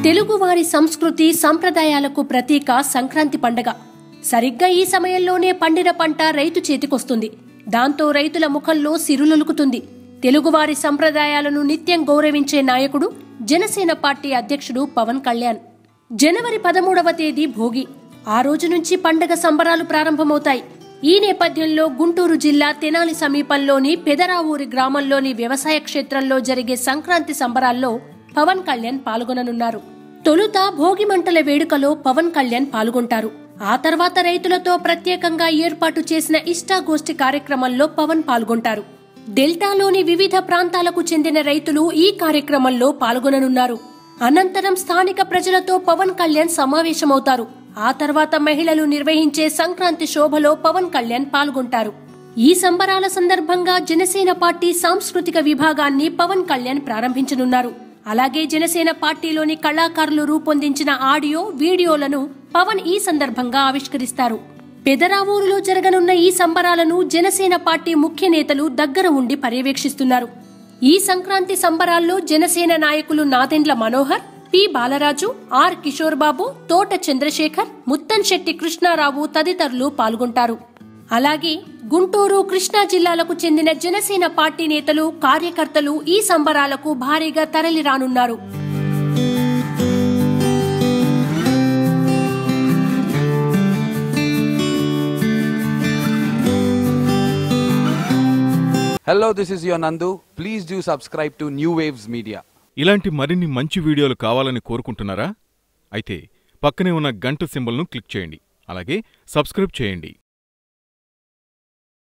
తెలుగువారి సంస్కృతి సంప్రదాయాలకు ప్రతీక సంక్రాంతి పండగ. సరిగ్గా ఈ సమయంలోనే పండిన పంట రైతు చేతికొస్తుంది. దాంతో రైతుల ముఖంలో సిరులొలుకుతుంది. తెలుగువారి సంప్రదాయాలను నిత్యం గౌరవించే నాయకుడు జనసేన పార్టీ అధ్యక్షుడు పవన్ కళ్యాణ్. జనవరి 13వ తేదీ భోగి. ఆ రోజు నుంచి పండగ సంబరాలు ప్రారంభమవుతాయి. ఈ నేపథ్యంలో గుంటూరు జిల్లా తెనాలి సమీపంలోని పెదరావూరి గ్రామంలోని వ్యవసాయ క్షేత్రంలో జరిగే సంక్రాంతి సంబరాల్లో పవన్ కళ్యాణ్ పాల్గొననున్నారు. తొలుత భోగి మంటల వేడుకలో పవన్ కళ్యాణ్ పాల్గొంటారు. ఆ తర్వాత రైతులతో ప్రత్యేకంగా ఏర్పాటు చేసిన ఇష్టాగోష్ఠి కార్యక్రమంలో పవన్ పాల్గొంటారు. డెల్టాలోని వివిధ ప్రాంతాలకు చెందిన రైతులు ఈ కార్యక్రమంలో పాల్గొననున్నారు. అనంతరం స్థానిక ప్రజలతో పవన్ కళ్యాణ్ సమావేశమవుతారు. ఆ తర్వాత మహిళలు నిర్వహించే సంక్రాంతి శోభలో పవన్ కళ్యాణ్ పాల్గొంటారు. ఈ సంబరాల సందర్భంగా జనసేన పార్టీ సాంస్కృతిక విభాగాన్ని పవన్ కళ్యాణ్ ప్రారంభించనున్నారు. అలాగే జనసేన పార్టీలోని కళాకారులు రూపొందించిన ఆడియో, వీడియోలను పవన్ ఈ సందర్భంగా ఆవిష్కరిస్తారు. పెదరావూరులో జరగనున్న ఈ సంబరాలను జనసేన పార్టీ ముఖ్య నేతలు దగ్గర ఉండి పర్యవేక్షిస్తున్నారు. ఈ సంక్రాంతి సంబరాల్లో జనసేన నాయకులు నాదెండ్ల మనోహర్, పి బాలరాజు, ఆర్ కిషోర్ బాబు, తోట చంద్రశేఖర్, ముత్తంశెట్టి కృష్ణారావు తదితరులు పాల్గొంటారు. అలాగే గుంటూరు, కృష్ణా జిల్లాలకు చెందిన జనసేన పార్టీ నేతలు, కార్యకర్తలు ఈ సంబరాలకు భారీగా తరలిరానున్నారు. Hello, this is your Nandu. Please do subscribe to New Waves Media. ఇలాంటి మరిన్ని మంచి వీడియోలు కావాలని కోరుకుంటున్నారా? అయితే పక్కనే ఉన్న గంట సింబల్ను క్లిక్ చేయండి. అలాగే సబ్స్క్రైబ్ చేయండి.